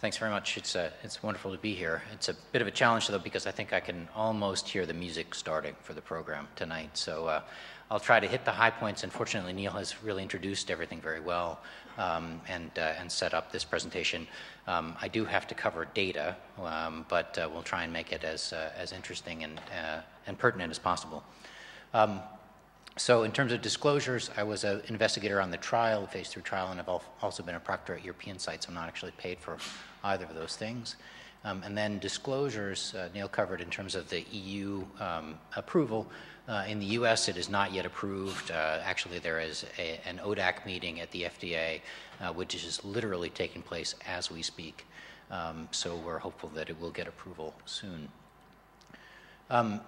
Thanks very much. It's wonderful to be here. It's a bit of a challenge, though, because I think I can almost hear the music starting for the program tonight. So I'll try to hit the high points. Unfortunately, Neil has really introduced everything very well and set up this presentation. I do have to cover data, but we'll try and make it as interesting and pertinent as possible. So in terms of disclosures, I was an investigator on the trial, phase 3 trial, and I've also been a proctor at European sites. I'm not actually paid for either of those things. And then disclosures, Neil covered in terms of the EU approval. In the US, it is not yet approved. Actually, there is an ODAC meeting at the FDA, which is literally taking place as we speak. So we're hopeful that it will get approval soon.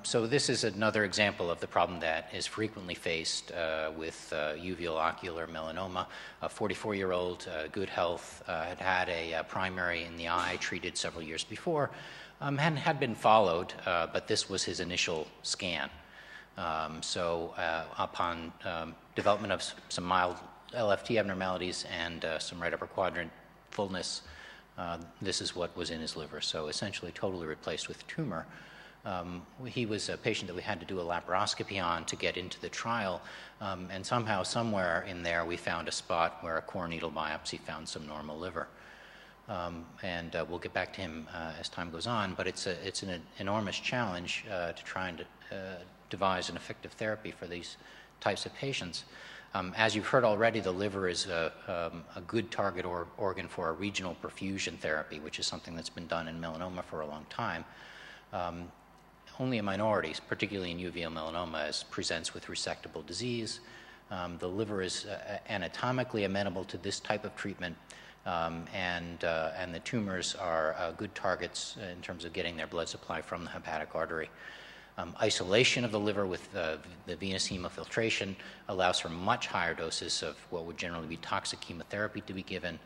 So this is another example of the problem that is frequently faced with uveal ocular melanoma. A 44-year-old, good health, had a primary in the eye treated several years before, and had been followed, but this was his initial scan. So upon development of some mild LFT abnormalities and some right upper quadrant fullness, this is what was in his liver. So essentially totally replaced with tumor. He was a patient that we had to do a laparoscopy on to get into the trial, and somehow, somewhere in there, we found a spot where a core needle biopsy found some normal liver. And we'll get back to him as time goes on, but it's an enormous challenge to try and devise an effective therapy for these types of patients. As you've heard already, the liver is a good target organ for a regional perfusion therapy, which is something that's been done in melanoma for a long time. Only a minority, particularly in uveal melanoma, presents with resectable disease. The liver is anatomically amenable to this type of treatment, and the tumors are good targets in terms of getting their blood supply from the hepatic artery. Isolation of the liver with the venous hemofiltration allows for much higher doses of what would generally be toxic chemotherapy to be given.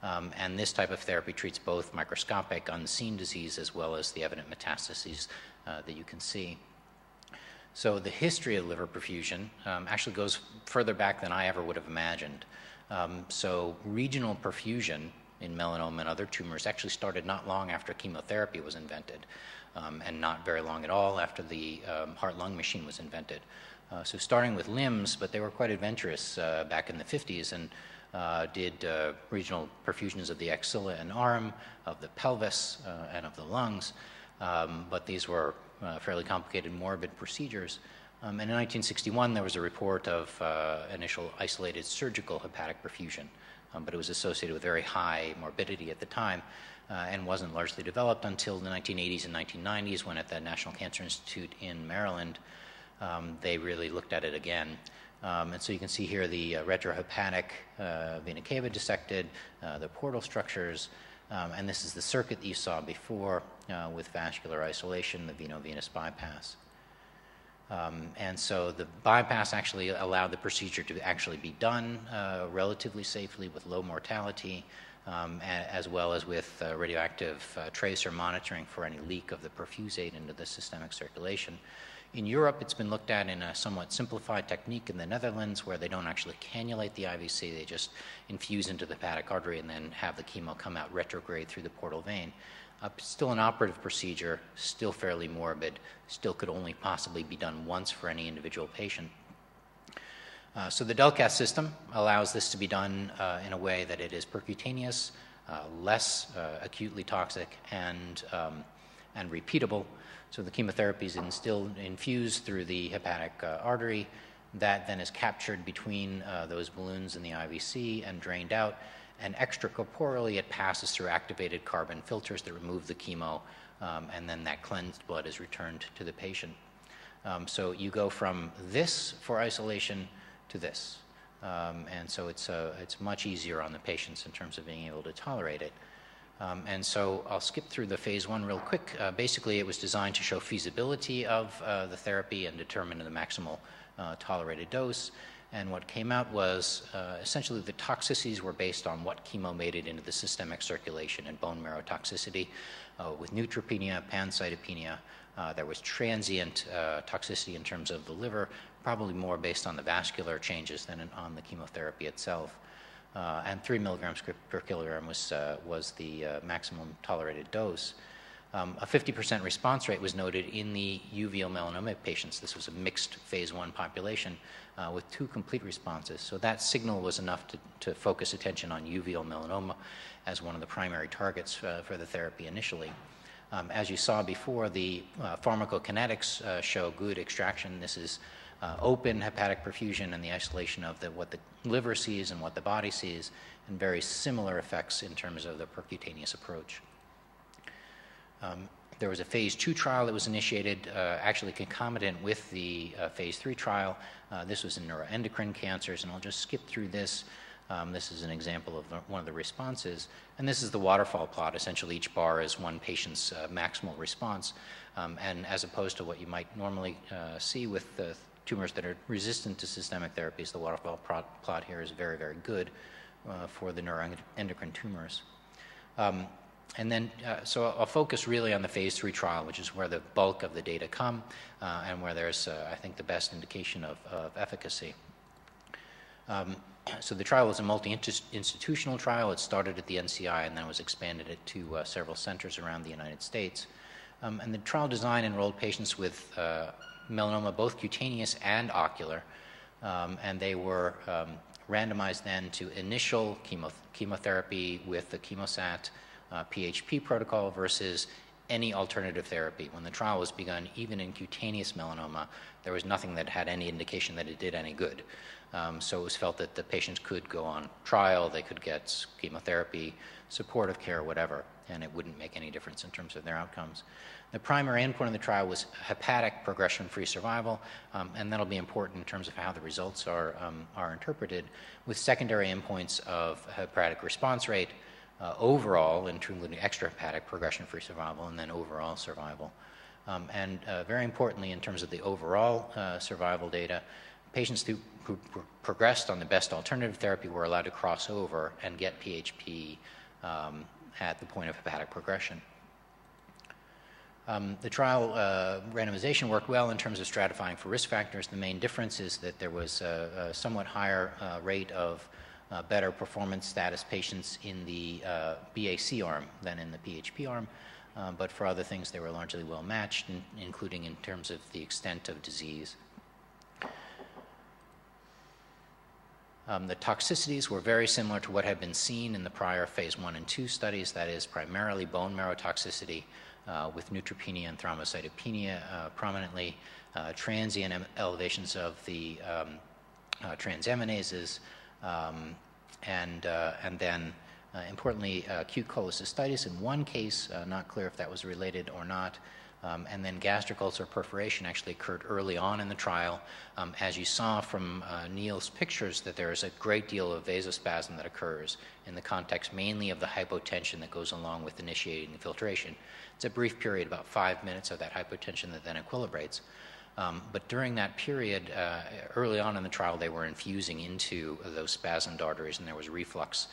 And this type of therapy treats both microscopic, unseen disease as well as the evident metastases that you can see. So the history of liver perfusion actually goes further back than I ever would have imagined. So regional perfusion in melanoma and other tumors actually started not long after chemotherapy was invented, and not very long at all after the heart-lung machine was invented. So starting with limbs, but they were quite adventurous back in the 50s and did regional perfusions of the axilla and arm, of the pelvis, and of the lungs. But these were fairly complicated, morbid procedures. And in 1961, there was a report of initial isolated surgical hepatic perfusion, but it was associated with very high morbidity at the time and wasn't largely developed until the 1980s and 1990s, when at the National Cancer Institute in Maryland, they really looked at it again. And so you can see here the retrohepatic vena cava dissected, the portal structures, and this is the circuit that you saw before with vascular isolation, the veno-venous bypass. And so the bypass actually allowed the procedure to actually be done relatively safely with low mortality, as well as with radioactive tracer monitoring for any leak of the perfusate into the systemic circulation. In Europe, it's been looked at in a somewhat simplified technique in the Netherlands, where they don't actually cannulate the IVC, they just infuse into the hepatic artery and then have the chemo come out retrograde through the portal vein. Still an operative procedure, still fairly morbid, still could only possibly be done once for any individual patient. So the Delcast system allows this to be done in a way that it is percutaneous, less acutely toxic, and repeatable. So the chemotherapy is infused through the hepatic artery. That then is captured between those balloons in the IVC and drained out. And extracorporeally, it passes through activated carbon filters that remove the chemo, and then that cleansed blood is returned to the patient. So you go from this for isolation to this. And so it's much easier on the patients in terms of being able to tolerate it. And so I'll skip through the phase 1 real quick. Basically, it was designed to show feasibility of the therapy and determine the maximal tolerated dose. And what came out was essentially the toxicities were based on what chemo made it into the systemic circulation and bone marrow toxicity, with neutropenia, pancytopenia. There was transient toxicity in terms of the liver, probably more based on the vascular changes than on the chemotherapy itself. and 3 milligrams per kilogram was the maximum tolerated dose. A 50% response rate was noted in the uveal melanoma patients. This was a mixed phase 1 population with 2 complete responses. So that signal was enough to focus attention on uveal melanoma as one of the primary targets for the therapy initially. As you saw before, the pharmacokinetics show good extraction. This is open hepatic perfusion and the isolation of what the liver sees and what the body sees, and very similar effects in terms of the percutaneous approach. There was a phase 2 trial that was initiated actually concomitant with the phase 3 trial. This was in neuroendocrine cancers, and I'll just skip through this. This is an example of one of the responses, and this is the waterfall plot. Essentially, each bar is one patient's maximal response, and as opposed to what you might normally see with the tumors that are resistant to systemic therapies, the waterfall plot here is very, very good for the neuroendocrine tumors. And then, so I'll focus really on the phase 3 trial, which is where the bulk of the data come and where there's, I think, the best indication of efficacy. So the trial was a multi-institutional trial. It started at the NCI and then was expanded to several centers around the United States. And the trial design enrolled patients with melanoma, both cutaneous and ocular, and they were randomized then to initial chemotherapy with the Chemosat PHP protocol versus any alternative therapy. When the trial was begun, even in cutaneous melanoma, there was nothing that had any indication that it did any good. So it was felt that the patients could go on trial, they could get chemotherapy, supportive care, whatever, and it wouldn't make any difference in terms of their outcomes. The primary endpoint of the trial was hepatic progression-free survival, and that'll be important in terms of how the results are interpreted, with secondary endpoints of hepatic response rate, overall, including extrahepatic progression-free survival, and then overall survival. And very importantly, in terms of the overall survival data, patients who progressed on the best alternative therapy were allowed to cross over and get PHP at the point of hepatic progression. The trial randomization worked well in terms of stratifying for risk factors. The main difference is that there was a somewhat higher rate of better performance status patients in the BAC arm than in the PHP arm, but for other things they were largely well matched, including in terms of the extent of disease. The toxicities were very similar to what had been seen in the prior phase 1 and 2 studies, that is primarily bone marrow toxicity with neutropenia and thrombocytopenia prominently, transient elevations of the transaminases, and then importantly acute cholecystitis in one case, not clear if that was related or not, and then gastric ulcer perforation actually occurred early on in the trial. As you saw from Neil's pictures, that there is a great deal of vasospasm that occurs in the context mainly of the hypotension that goes along with initiating the filtration. It's a brief period, about 5 minutes of that hypotension that then equilibrates. But during that period, early on in the trial, they were infusing into those spasmed arteries, and there was reflux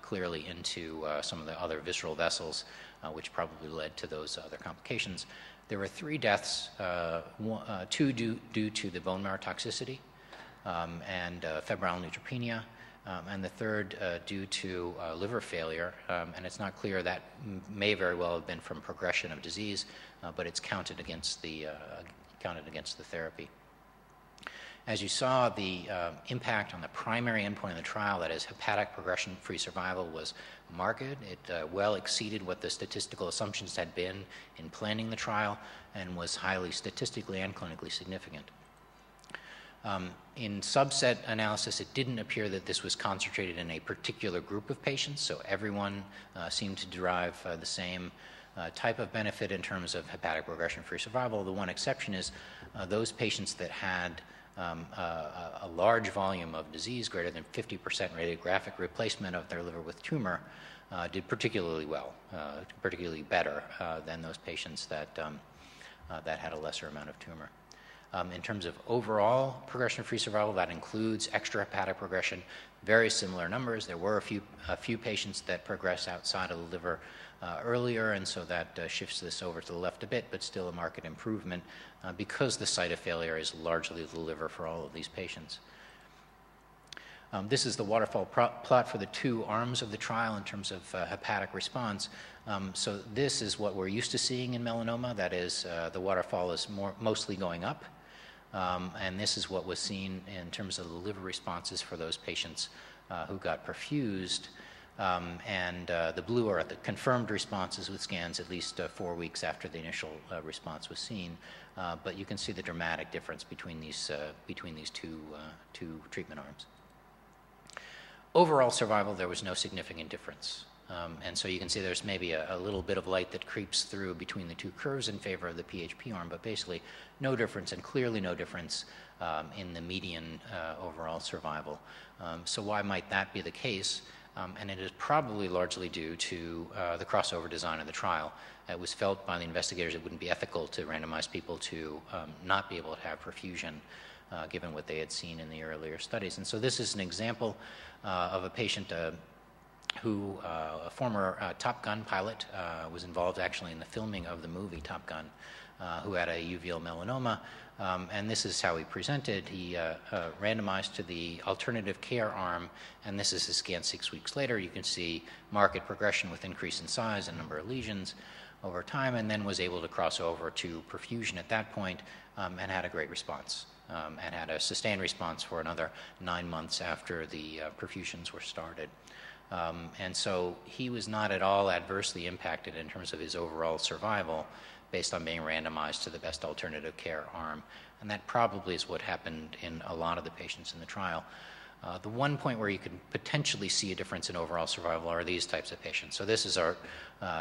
clearly into some of the other visceral vessels, which probably led to those other complications. There were 3 deaths, 2 due to the bone marrow toxicity and febrile neutropenia, and the third due to liver failure. And it's not clear, that may very well have been from progression of disease, but it's counted against the therapy. As you saw, the impact on the primary endpoint of the trial, that is hepatic progression-free survival, was marked. It well exceeded what the statistical assumptions had been in planning the trial and was highly statistically and clinically significant. In subset analysis, it didn't appear that this was concentrated in a particular group of patients, so everyone seemed to derive the same type of benefit in terms of hepatic progression-free survival. The one exception is those patients that had a large volume of disease, greater than 50% radiographic replacement of their liver with tumor, did particularly well, particularly better than those patients that had a lesser amount of tumor. In terms of overall progression-free survival, that includes extrahepatic progression, very similar numbers. There were a few patients that progressed outside of the liver earlier, and so that shifts this over to the left a bit, but still a marked improvement because the site of failure is largely the liver for all of these patients. This is the waterfall plot for the two arms of the trial in terms of hepatic response. So this is what we're used to seeing in melanoma. That is, the waterfall is mostly going up. And this is what was seen in terms of the liver responses for those patients who got perfused. The blue are the confirmed responses with scans at least 4 weeks after the initial response was seen. But you can see the dramatic difference between these two treatment arms. Overall survival, there was no significant difference. And so you can see there's maybe a little bit of light that creeps through between the two curves in favor of the PHP arm, but basically no difference, and clearly no difference in the median overall survival. So why might that be the case? And it is probably largely due to the crossover design of the trial. It was felt by the investigators it wouldn't be ethical to randomize people to not be able to have perfusion, given what they had seen in the earlier studies. And so this is an example of a patient who, a former Top Gun pilot, was involved actually in the filming of the movie Top Gun, who had a uveal melanoma. And this is how he presented. He randomized to the alternative care arm, and this is his scan 6 weeks later. You can see marked progression with increase in size and number of lesions over time, and then was able to cross over to perfusion at that point, and had a great response, and had a sustained response for another 9 months after the perfusions were started. And so he was not at all adversely impacted in terms of his overall survival based on being randomized to the best alternative care arm. And that probably is what happened in a lot of the patients in the trial. The one point where you could potentially see a difference in overall survival are these types of patients. So this is our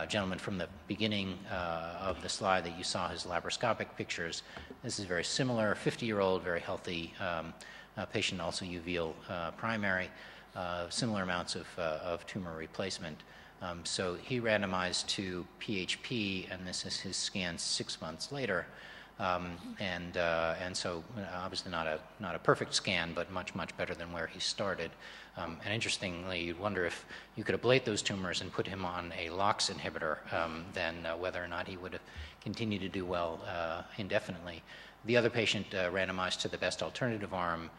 gentleman from the beginning of the slide that you saw, his laparoscopic pictures. This is very similar, 50-year-old, very healthy patient, also uveal primary, similar amounts of tumor replacement. So he randomized to PHP, and this is his scan 6 months later. And so obviously not a perfect scan, but much better than where he started. And interestingly, you'd wonder if you could ablate those tumors and put him on a LOX inhibitor, then whether or not he would have continued to do well indefinitely. The other patient randomized to the best alternative arm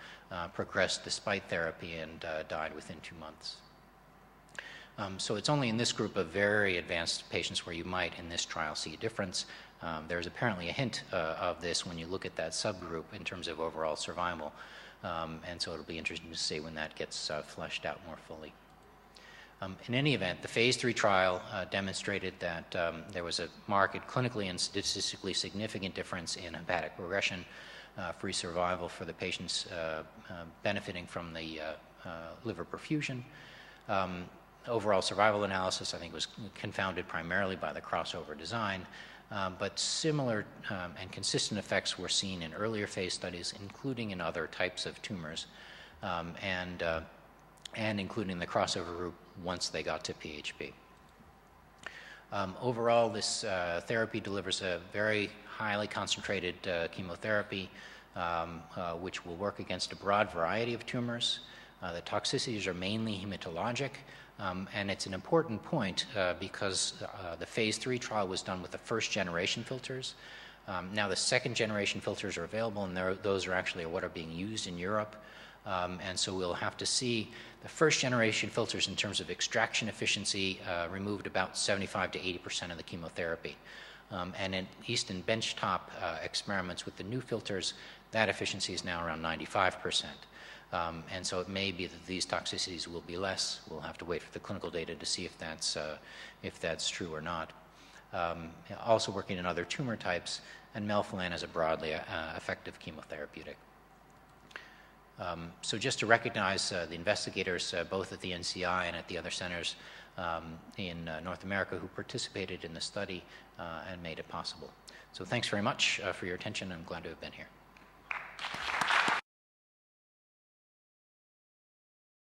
progressed despite therapy and died within 2 months. So it's only in this group of very advanced patients where you might, in this trial, see a difference. There's apparently a hint of this when you look at that subgroup in terms of overall survival. And so it'll be interesting to see when that gets fleshed out more fully. In any event, the phase 3 trial demonstrated that there was a marked clinically and statistically significant difference in hepatic progression, free survival for the patients benefiting from the liver perfusion. Overall survival analysis, I think, was confounded primarily by the crossover design, but similar and consistent effects were seen in earlier phase studies, including in other types of tumors, and including the crossover group once they got to PHP. Overall, this therapy delivers a very highly concentrated chemotherapy, which will work against a broad variety of tumors. The toxicities are mainly hematologic. And it's an important point because the phase 3 trial was done with the first generation filters. Now the second generation filters are available, and those are actually what are being used in Europe. And so we'll have to see the first generation filters in terms of extraction efficiency removed about 75 to 80% of the chemotherapy. And at least in benchtop experiments with the new filters, that efficiency is now around 95%. And so it may be that these toxicities will be less. We'll have to wait for the clinical data to see if that's true or not. Also working in other tumor types, and melphalan is a broadly effective chemotherapeutic. So just to recognize the investigators, both at the NCI and at the other centers in North America who participated in the study and made it possible. So thanks very much for your attention. I'm glad to have been here.